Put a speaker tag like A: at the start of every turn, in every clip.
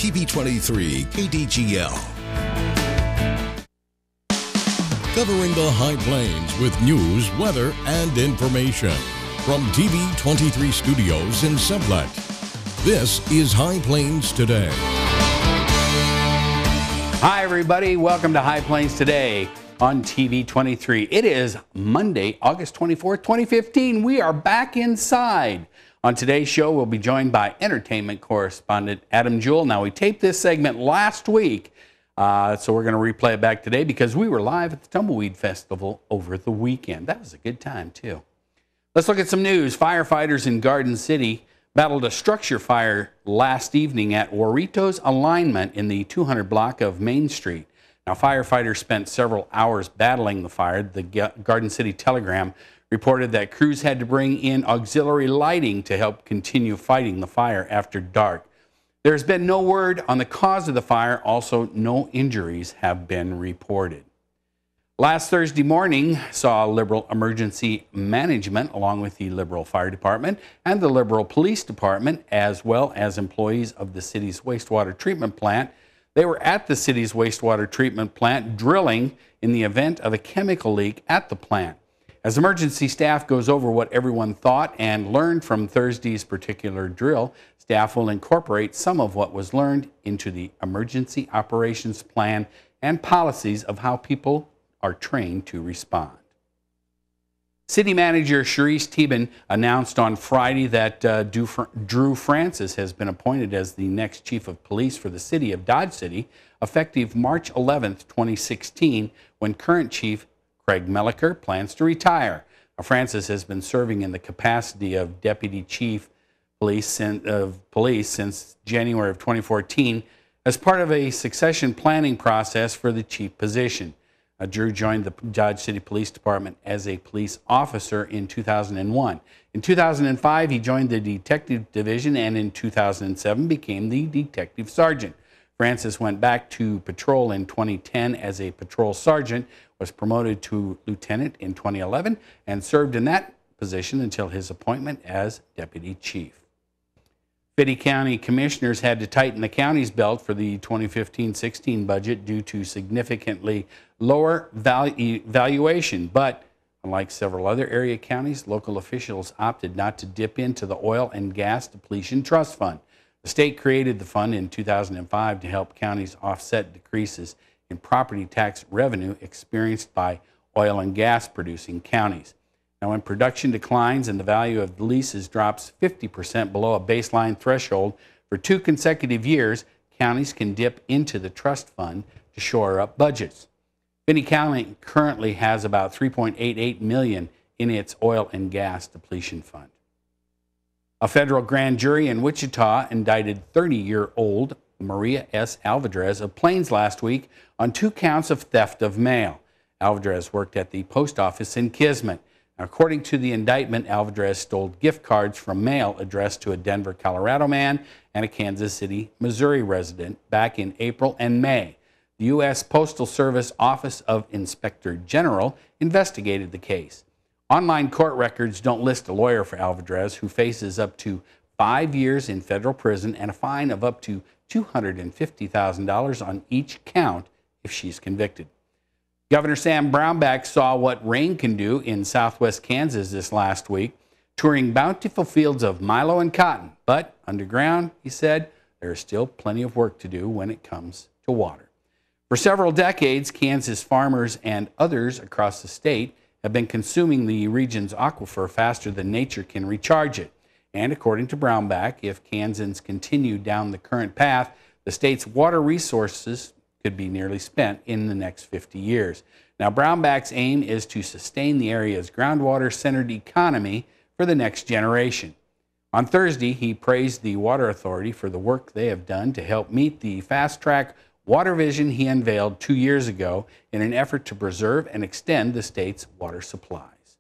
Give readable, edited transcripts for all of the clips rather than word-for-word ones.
A: TV 23 KDGL. Covering the High Plains with news, weather, and information. From TV 23 Studios in Sublette, this is High Plains Today.
B: Hi, everybody. Welcome to High Plains Today on TV 23. It is Monday, August 24th, 2015. We are back inside. On today's show, we'll be joined by entertainment correspondent Adam Jewell. Now, we taped this segment last week, so we're going to replay it back today because we were live at the Tumbleweed Festival over the weekend. That was a good time, too. Let's look at some news. Firefighters in Garden City battled a structure fire last evening at Warritos Alignment in the 200 block of Main Street. Now, firefighters spent several hours battling the fire. The Garden City Telegram reported that crews had to bring in auxiliary lighting to help continue fighting the fire after dark. There's been no word on the cause of the fire. Also, no injuries have been reported. Last Thursday morning saw Liberal Emergency Management, along with the Liberal Fire Department and the Liberal Police Department, as well as employees of the city's wastewater treatment plant. They were at the city's wastewater treatment plant drilling in the event of a chemical leak at the plant. As emergency staff goes over what everyone thought and learned from Thursday's particular drill, staff will incorporate some of what was learned into the emergency operations plan and policies of how people are trained to respond. City Manager Sharice Tebben announced on Friday that Drew Francis has been appointed as the next Chief of Police for the City of Dodge City, effective March 11th, 2016, when current Chief Craig Melliker plans to retire. Now, Francis has been serving in the capacity of Deputy Chief of Police since January of 2014 as part of a succession planning process for the chief position. Drew joined the Dodge City Police Department as a police officer in 2001. In 2005, he joined the Detective Division and in 2007 became the Detective Sergeant. Francis went back to patrol in 2010 as a patrol sergeant, was promoted to lieutenant in 2011, and served in that position until his appointment as deputy chief. 50 county commissioners had to tighten the county's belt for the 2015-16 budget due to significantly lower valuation, but unlike several other area counties, local officials opted not to dip into the oil and gas depletion trust fund. The state created the fund in 2005 to help counties offset decreases in property tax revenue experienced by oil and gas producing counties. Now, when production declines and the value of the leases drops 50% below a baseline threshold for 2 consecutive years, counties can dip into the trust fund to shore up budgets. Finney County currently has about $3.88 million in its oil and gas depletion fund. A federal grand jury in Wichita indicted 30-year-old Maria S. Alvarez of Plains last week on 2 counts of theft of mail. Alvarez worked at the post office in Kismet. According to the indictment, Alvarez stole gift cards from mail addressed to a Denver, Colorado man and a Kansas City, Missouri resident back in April and May. The U.S. Postal Service Office of Inspector General investigated the case. Online court records don't list a lawyer for Alvarez, who faces up to 5 years in federal prison and a fine of up to $250,000 on each count if she's convicted. Governor Sam Brownback saw what rain can do in southwest Kansas this last week, touring bountiful fields of milo and cotton. But underground, he said, there is still plenty of work to do when it comes to water. For several decades, Kansas farmers and others across the state have been consuming the region's aquifer faster than nature can recharge it. And according to Brownback, if Kansans continue down the current path, the state's water resources could be nearly spent in the next 50 years. Now, Brownback's aim is to sustain the area's groundwater-centered economy for the next generation. On Thursday, he praised the Water Authority for the work they have done to help meet the fast-track water vision he unveiled 2 years ago in an effort to preserve and extend the state's water supplies.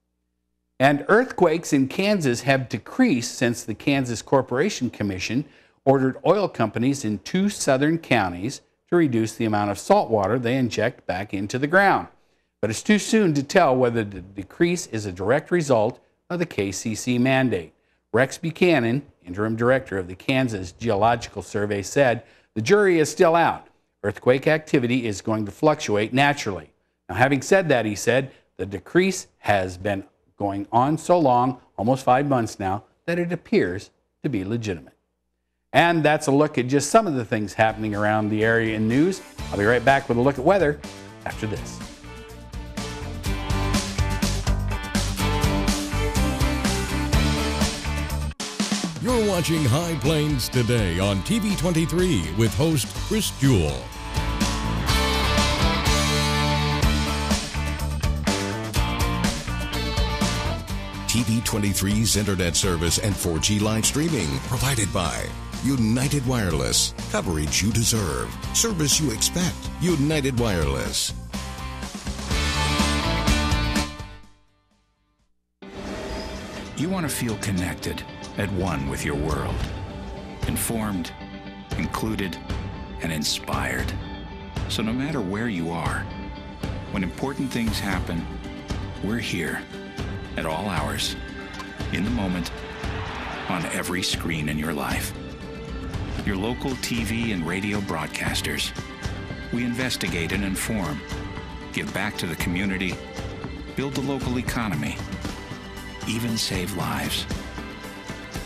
B: And earthquakes in Kansas have decreased since the Kansas Corporation Commission ordered oil companies in 2 southern counties to reduce the amount of salt water they inject back into the ground. But it's too soon to tell whether the decrease is a direct result of the KCC mandate. Rex Buchanan, interim director of the Kansas Geological Survey, said The jury is still out. Earthquake activity is going to fluctuate naturally. Now, having said that, he said, the decrease has been going on so long, almost 5 months now, that it appears to be legitimate. And that's a look at just some of the things happening around the area in news. I'll be right back with a look at weather after this.
A: You're watching High Plains Today on TV 23 with host Chris Jewell. TV 23's internet service and 4G live streaming provided by United Wireless. Coverage you deserve. Service you expect. United Wireless.
C: You want to feel connected, at one with your world. Informed, included, and inspired. So no matter where you are, when important things happen, we're here at all hours, in the moment, on every screen in your life. Your local TV and radio broadcasters. We investigate and inform, give back to the community, build the local economy, even save lives.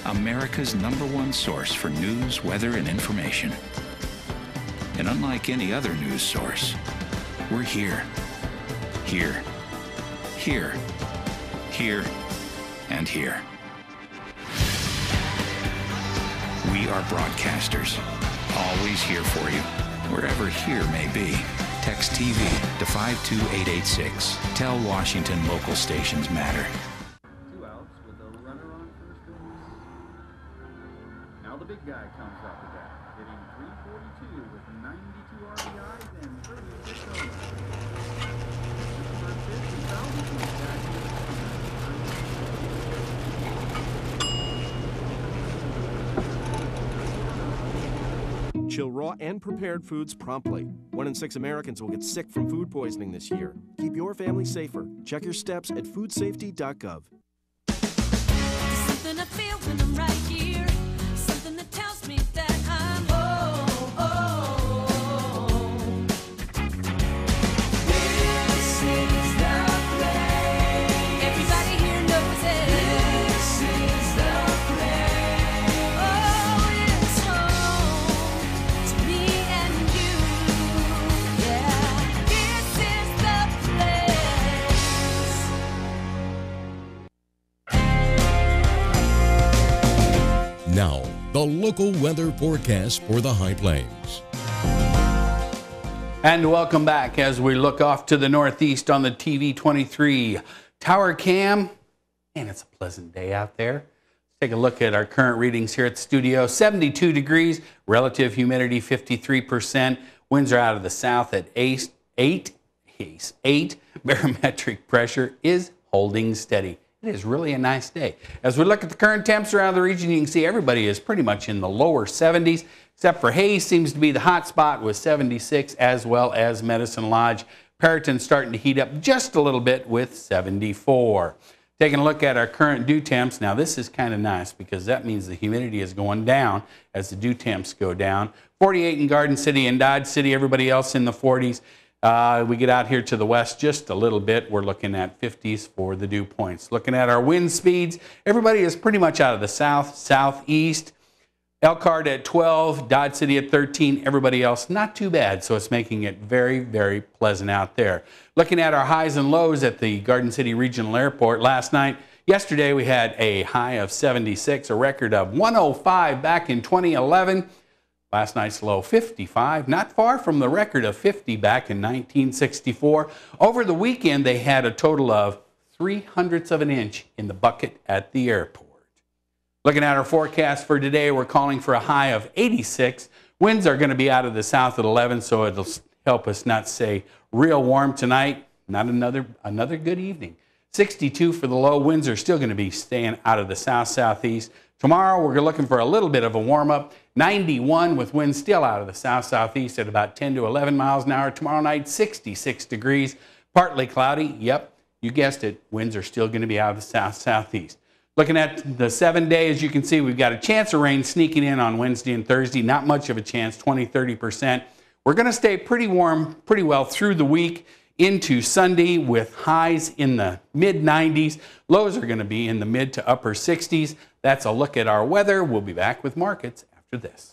C: America's #1 source for news, weather, and information. And unlike any other news source, we're here, here, here, here, and here. We are broadcasters, always here for you, wherever here may be. Text TV to 52886. Tell Washington local stations matter.
D: 2 outs with a runner on first base. Now the big guy comes up at bat, hitting .342 with 92 RBIs and 36 homers.
E: Chill raw and prepared foods promptly. 1 in 6 Americans will get sick from food poisoning this year. Keep your family safer. Check your steps at foodsafety.gov.
F: Something I feel when I'm right here. Something that tells me that I'm home. This is the place. Everybody here knows it. This is the place. Oh, it's home to me and you. Yeah, this is the place.
A: Now, the local weather forecast for the High Plains.
B: And welcome back as we look off to the northeast on the TV 23 tower cam. And it's a pleasant day out there. Let's take a look at our current readings here at the studio. 72 degrees, relative humidity 53%. Winds are out of the south at 8. Barometric pressure is holding steady. It is really a nice day. As we look at the current temps around the region, you can see everybody is pretty much in the lower 70s, except for Hayes seems to be the hot spot with 76, as well as Medicine Lodge. Perryton's starting to heat up just a little bit with 74. Taking a look at our current dew temps. Now this is kind of nice because that means the humidity is going down as the dew temps go down. 48 in Garden City and Dodge City, everybody else in the 40s. We get out here to the west just a little bit. We're looking at 50s for the dew points. Looking at our wind speeds, everybody is pretty much out of the south, southeast. Elkhart at 12, Dodge City at 13, everybody else not too bad, so it's making it very, very pleasant out there. Looking at our highs and lows at the Garden City Regional Airport yesterday we had a high of 76, a record of 105 back in 2011. Last night's low, 55, not far from the record of 50 back in 1964. Over the weekend, they had a total of 0.03 of an inch in the bucket at the airport. Looking at our forecast for today, we're calling for a high of 86. Winds are going to be out of the south at 11, so it'll help us not stay real warm tonight. Not another good evening. 62 for the low. Winds are still going to be staying out of the south-southeast. Tomorrow, we're looking for a little bit of a warm-up. 91 with winds still out of the south-southeast at about 10 to 11 miles an hour. Tomorrow night, 66 degrees. Partly cloudy. Yep, you guessed it. Winds are still going to be out of the south-southeast. Looking at the 7-day, as you can see, we've got a chance of rain sneaking in on Wednesday and Thursday. Not much of a chance, 20-30%. We're going to stay pretty warm, pretty well through the week into Sunday with highs in the mid-90s. Lows are going to be in the mid to upper 60s. That's a look at our weather. We'll be back with markets after this.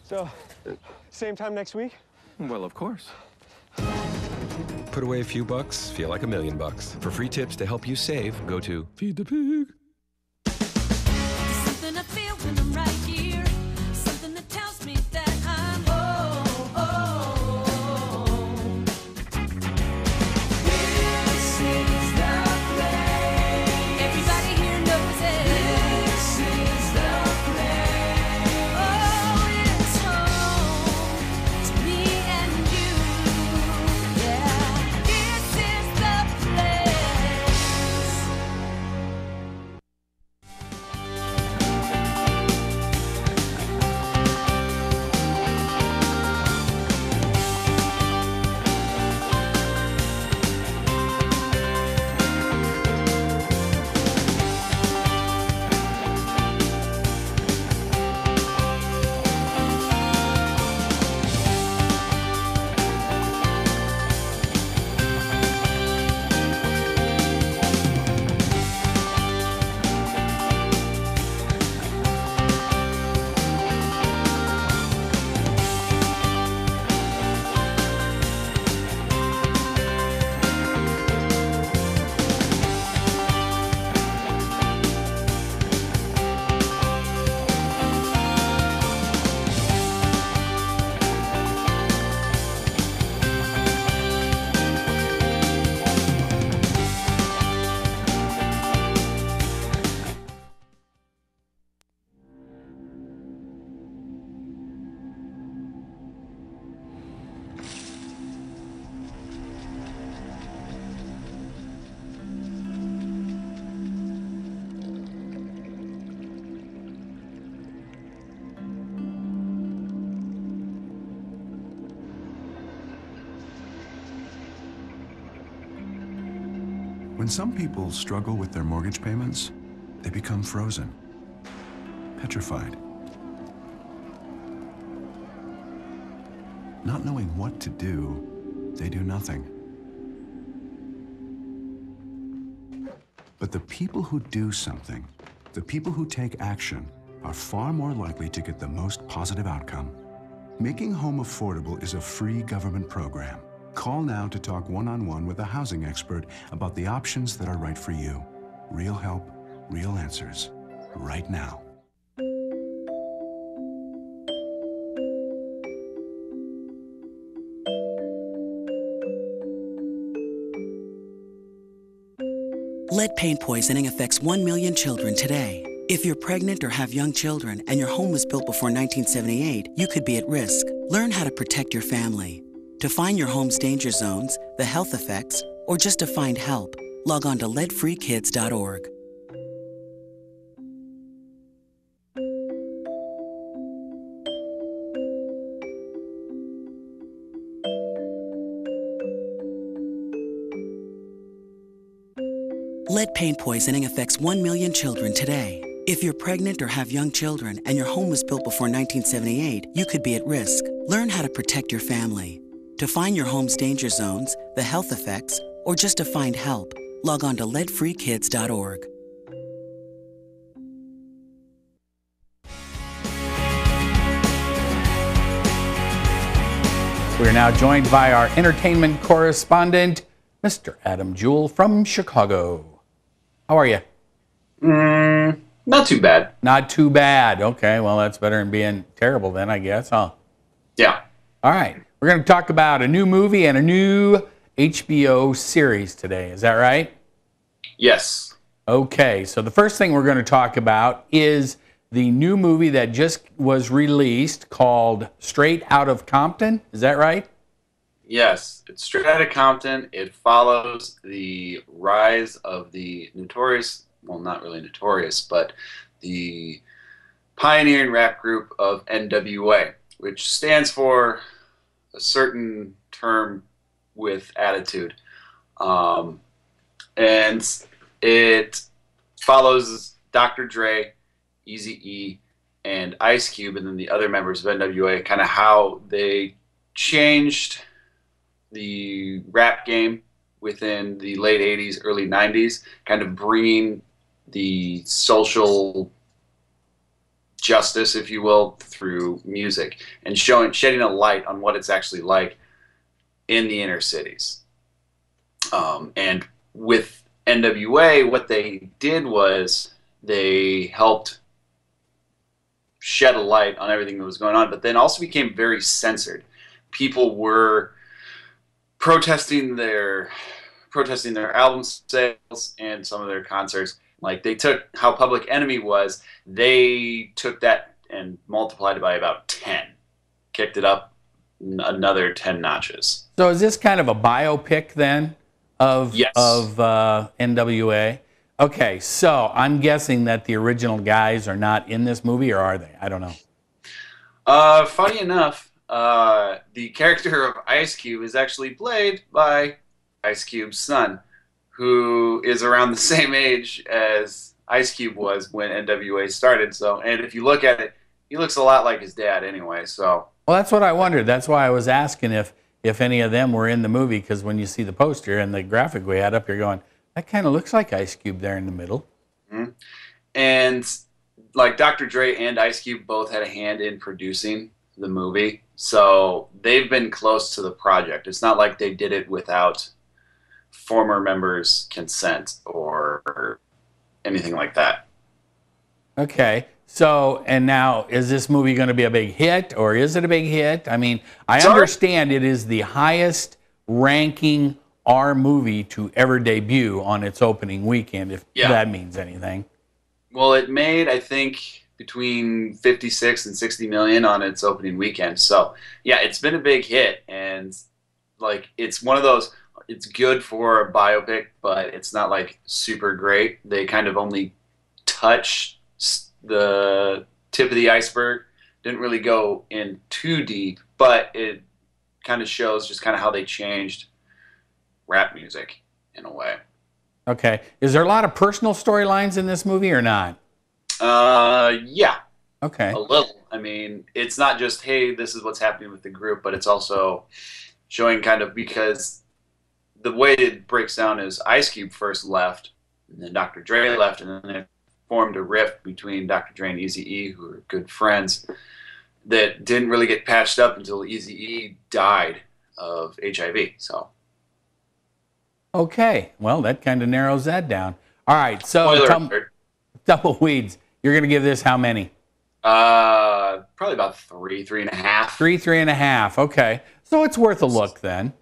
G: So, same time next week?
C: Well, of course.
H: Put away a few bucks, feel like $1 million. For free tips to help you save, go to Feed the Pig.
F: Something I feel when I'm right here. Something that tells me that I'm home. This is the place. Everybody here knows it. This is the place. Oh, it's home to me and you. Yeah, this is the place.
I: When some people struggle with their mortgage payments, they become frozen, petrified. Not knowing what to do, they do nothing. But the people who do something, the people who take action, are far more likely to get the most positive outcome. Making home affordable is a free government program. Call now to talk one-on-one with a housing expert about the options that are right for you. Real help, real answers, right now.
J: Lead paint poisoning affects 1 million children today. If you're pregnant or have young children and your home was built before 1978, you could be at risk. Learn how to protect your family. To find your home's danger zones, the health effects, or just to find help, log on to leadfreekids.org. Lead paint poisoning affects 1 million children today. If you're pregnant or have young children and your home was built before 1978, you could be at risk. Learn how to protect your family. To find your home's danger zones, the health effects, or just to find help, log on to leadfreekids.org.
B: We are now joined by our entertainment correspondent, Mr. Adam Jewell from Chicago. How are you?
K: Not too bad.
B: Not too bad. Okay, well, that's better than being terrible then, I guess, huh?
K: Yeah.
B: All right. We're going to talk about a new movie and a new HBO series today. Is that right?
K: Yes.
B: Okay, so the first thing we're going to talk about is the new movie that just was released called Straight Out of Compton. Is that right?
K: Yes. It's Straight Outta Compton. It follows the rise of the notorious, well, not really notorious, but the pioneering rap group of NWA, which stands for a certain term with attitude. And it follows Dr. Dre, Eazy-E, and Ice Cube, and then the other members of NWA, kind of how they changed the rap game within the late 80s, early 90s, kind of bringing the social justice, if you will, through music and shedding a light on what it's actually like in the inner cities. And with NWA, what they did was they helped shed a light on everything that was going on, but then also became very censored. People were protesting their album sales and some of their concerts. Like, they took how Public Enemy was, they took that and multiplied it by about 10, kicked it up another 10 notches.
B: So is this kind of a biopic then of
K: Yes.
B: NWA? Okay, so I'm guessing that the original guys are not in this movie, or are they? I don't know.
K: Funny enough, the character of Ice Cube is actually played by Ice Cube's son, who is around the same age as Ice Cube was when NWA started. So, and if you look at it, he looks a lot like his dad anyway. So,
B: Well, that's what I wondered. That's why I was asking if any of them were in the movie, because when you see the poster and the graphic we had up, you're going, that kind of looks like Ice Cube there in the middle.
K: mm-hmm. And like Dr. Dre and Ice Cube both had a hand in producing the movie, so they've been close to the project. It's not like they did it without former members' consent or anything like that.
B: Okay, so, and now, is this movie going to be a big hit, or is it a big hit? I mean, I understand it is the highest ranking R movie to ever debut on its opening weekend, if that means anything.
K: Well, it made, I think, between 56 and 60 million on its opening weekend. So, yeah, it's been a big hit, and like, it's one of those, it's good for a biopic, but it's not like super great. They kind of only touch the tip of the iceberg, didn't really go in too deep, but it kind of shows just kind of how they changed rap music in a way.
B: Okay, is there a lot of personal storylines in this movie or not?
K: Yeah.
B: Okay.
K: A little. I mean, it's not just, hey, this is what's happening with the group, but it's also showing kind of, because the way it breaks down is Ice Cube first left, and then Dr. Dre left, and then it formed a rift between Dr. Dre and Eazy-E, who are good friends, that didn't really get patched up until Eazy-E died of HIV. So.
B: Okay, well, that kind of narrows that down. All right, so Tumbleweeds, you're going to give this how many?
K: Probably about 3.5.
B: 3.5. Okay, so it's worth a look then.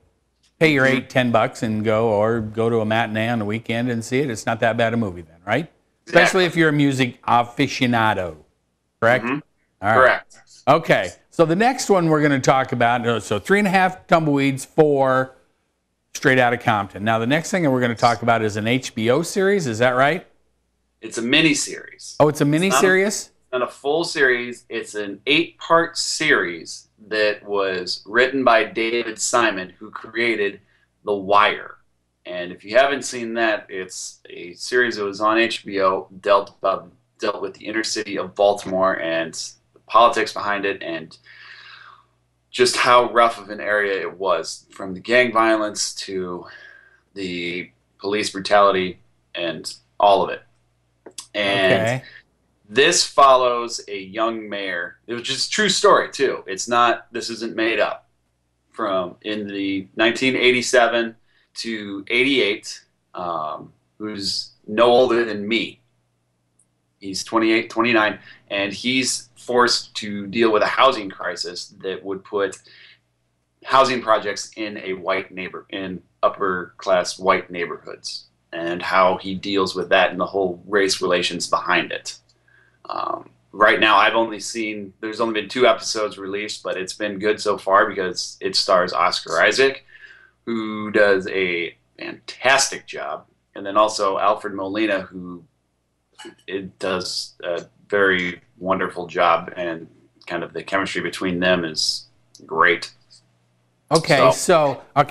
B: Pay your $8-10 and go, or go to a matinee on the weekend and see it. It's not that bad a movie then, right? Especially if you're a music aficionado, correct?
K: Mm-hmm.
B: All right.
K: Correct.
B: Okay, so the next one we're going to talk about, so 3.5 Tumbleweeds for Straight Outta Compton. Now, the next thing that we're going to talk about is an HBO series. Is that right?
K: It's a mini-series.
B: Oh, it's a mini-series?
K: Not a full series. It's an 8-part series that was written by David Simon, who created The Wire. And if you haven't seen that, it's a series that was on HBO, dealt with the inner city of Baltimore and the politics behind it, and just how rough of an area it was, from the gang violence to the police brutality and all of it. And this follows a young mayor. It was just a true story too. This isn't made up. From in the 1987 to 88, who's no older than me. He's 28, 29, and he's forced to deal with a housing crisis that would put housing projects in in upper class white neighborhoods, and how he deals with that and the whole race relations behind it. Right now, there's only been 2 episodes released, but it's been good so far because it stars Oscar Isaac, who does a fantastic job, and then also Alfred Molina, who does a very wonderful job, and kind of the chemistry between them is great.
B: Okay,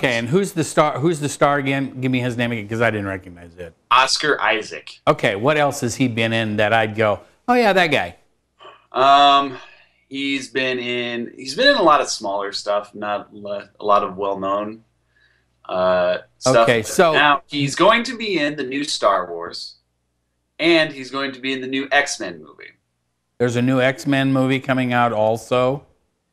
B: and who's the star? Who's the star again? Give me his name again, because I didn't recognize it.
K: Oscar Isaac.
B: Okay, what else has he been in that I'd go, oh yeah, that guy?
K: He's been in a lot of smaller stuff, not a lot of well-known stuff.
B: Okay, so
K: now he's going to be in the new Star Wars, and he's going to be in the new X-Men movie.
B: There's a new X-Men movie coming out also?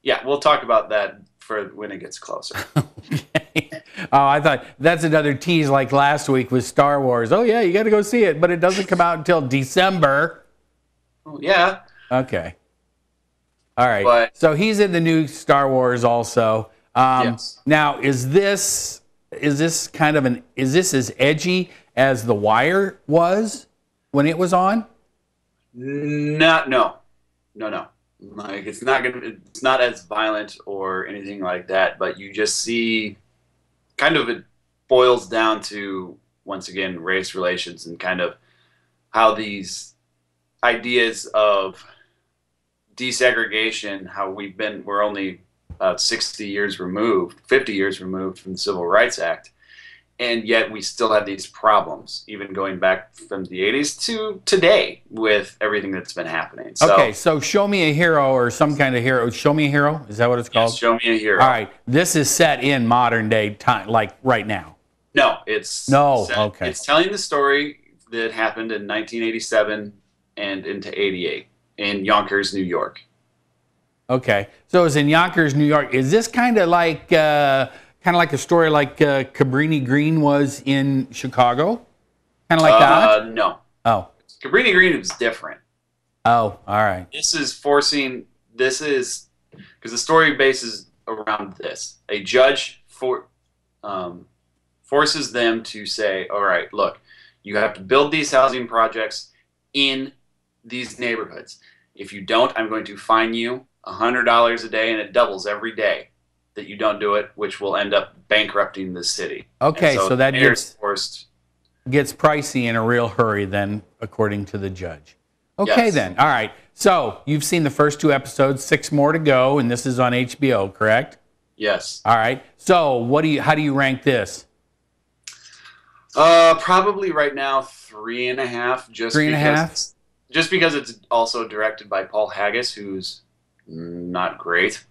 K: Yeah, we'll talk about that for when it gets closer.
B: Okay. Oh, I thought that's another tease like last week with Star Wars. Oh yeah, you got to go see it, but it doesn't come out until December.
K: Oh, yeah.
B: Okay. All right. So he's in the new Star Wars also.
K: Yes.
B: Now, is this as edgy as The Wire was when it was on?
K: No. Like, it's not as violent or anything like that, but you just see kind of it boils down to, once again, race relations and kind of how these ideas of desegregation, how we're only about 50 years removed from the Civil Rights Act, and yet we still have these problems, even going back from the 80s to today with everything that's been happening.
B: Okay, so Show Me a Hero, or some kind of hero. Show Me a Hero? Is that what it's called?
K: Yes, Show Me a Hero.
B: All right, this is set in modern day time, like right now.
K: No, it's
B: okay.
K: It's telling the story that happened in 1987 and into 88 in Yonkers, New York.
B: Okay, so it's in Yonkers, New York. Is this kind of like a story like Cabrini Green was in Chicago? Kind of like that?
K: No.
B: Oh.
K: Cabrini Green was different.
B: Oh, all right.
K: This is because the story bases around this. A judge forces them to say, all right, look, you have to build these housing projects in these neighborhoods. If you don't, I'm going to fine you $100 a day, and it doubles every day that you don't do it, which will end up bankrupting the city.
B: Okay, so that gets
K: gets
B: pricey in a real hurry then, according to the judge. Okay,
K: Yes.
B: then. All right. So you've seen the first 2 episodes, 6 more to go, and this is on HBO, correct?
K: Yes.
B: All right. So how do you rank this?
K: Probably right now 3.5. Just because it's also directed by Paul Haggis, who's not great.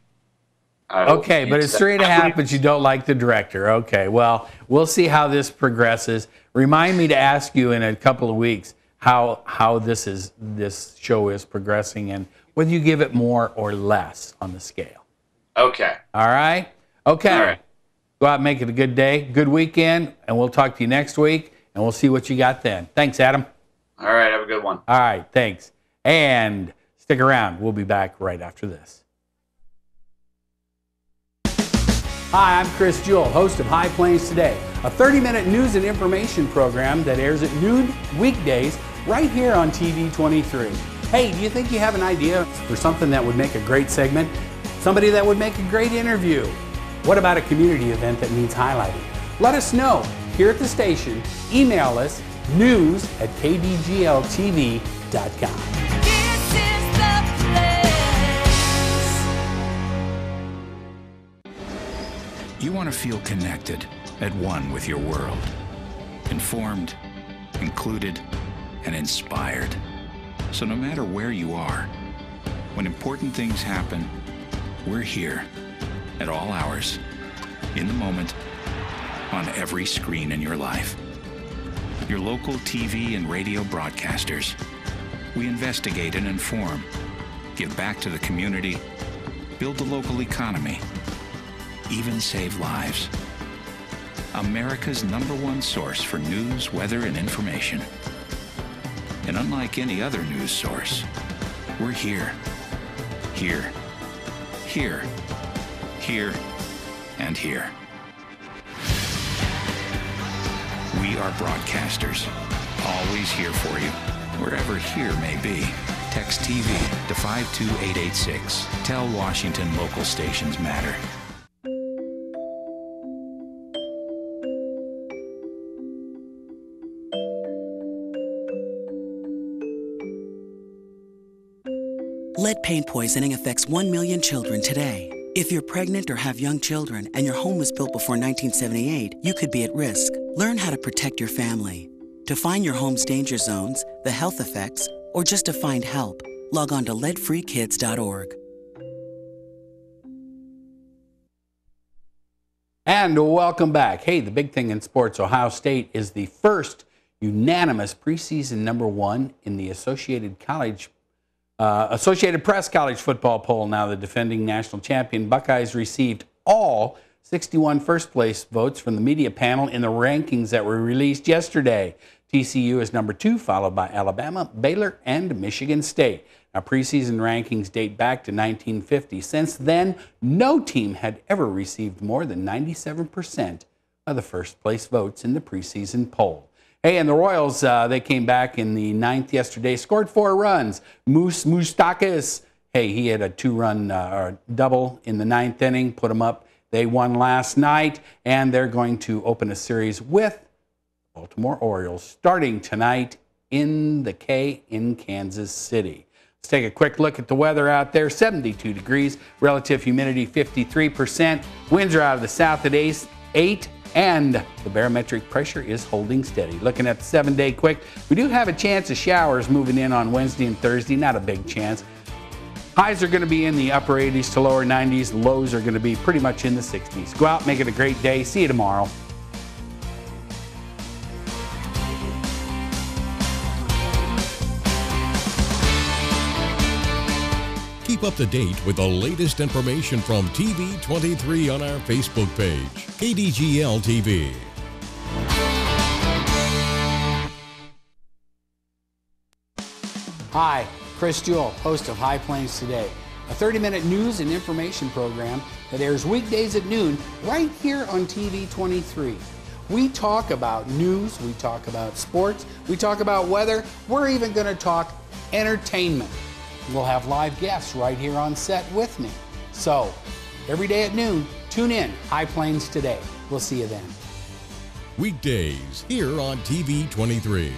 B: Okay, but it's 3.5, but you don't like the director. Okay, well, we'll see how this progresses. Remind me to ask you in a couple of weeks how this show is progressing and whether you give it more or less on the scale.
K: Okay.
B: All right? Okay.
K: All right.
B: Go out and make it a good day, good weekend, and we'll talk to you next week, and we'll see what you got then. Thanks, Adam.
K: All right, have a good one.
B: All right, thanks. And stick around. We'll be back right after this. Hi, I'm Chris Jewell, host of High Plains Today, a 30-minute news and information program that airs at noon weekdays right here on TV 23. Hey, do you think you have an idea for something that would make a great segment? Somebody that would make a great interview? What about a community event that needs highlighting? Let us know here at the station. Email us news@kdgltv.com.
C: You want to feel connected, at one with your world. informed, included, and inspired. So no matter where you are, when important things happen, we're here at all hours, in the moment, on every screen in your life. Your local TV and radio broadcasters. We investigate and inform, give back to the community, build the local economy, even save lives. America's #1 source for news, weather, and information. And unlike any other news source, we're here. Here. Here. Here. And here. We are broadcasters, always here for you, wherever here may be. Text TV to 52886. Tell Washington local stations matter.
J: Lead paint poisoning affects 1 million children today. If you're pregnant or have young children and your home was built before 1978, you could be at risk. Learn how to protect your family. To find your home's danger zones, the health effects, or just to find help, log on to leadfreekids.org.
B: And welcome back. Hey, the big thing in sports, Ohio State is the first unanimous preseason #1 in the Associated Press college football poll. Now the defending national champion Buckeyes received all 61 first-place votes from the media panel in the rankings that were released yesterday. TCU is #2, followed by Alabama, Baylor, and Michigan State. Now, preseason rankings date back to 1950. Since then, no team had ever received more than 97% of the first-place votes in the preseason poll. Hey, and the Royals, they came back in the 9th yesterday, scored 4 runs. Moose Moustakas, hey, he had a 2-run double in the 9th inning, put them up. They won last night, and they're going to open a series with Baltimore Orioles starting tonight in the K in Kansas City. Let's take a quick look at the weather out there. 72 degrees, relative humidity 53%. Winds are out of the south at 8, and the barometric pressure is holding steady. Looking at the 7-day quick, we do have a chance of showers moving in on Wednesday and Thursday. Not a big chance. Highs are going to be in the upper 80s to lower 90s. Lows are going to be pretty much in the 60s. Go out, make it a great day. See you tomorrow.
A: Keep up to date with the latest information from TV23 on our Facebook page, KDGL TV.
B: Hi, Chris Jewell, host of High Plains Today, a 30-minute news and information program that airs weekdays at noon right here on TV23. We talk about news, we talk about sports, we talk about weather, we're even going to talk entertainment. We'll have live guests right here on set with me. So, every day at noon, tune in, High Plains Today. We'll see you then.
A: Weekdays here on TV23.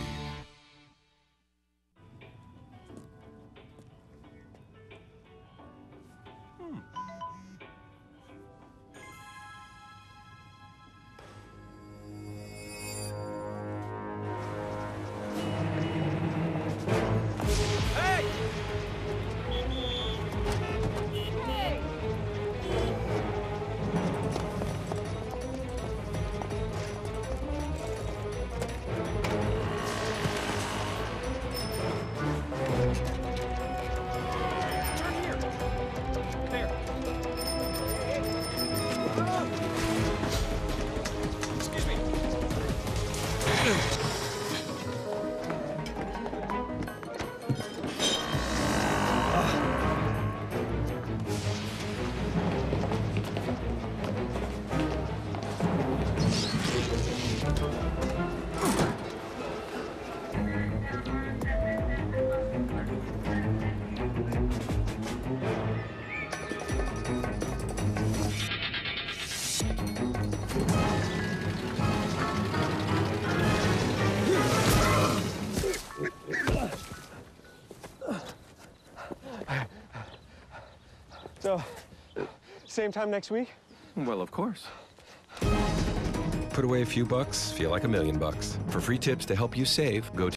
G: So, same time next week?
H: Well, of course. Put away a few bucks, feel like $1,000,000. For free tips to help you save, go to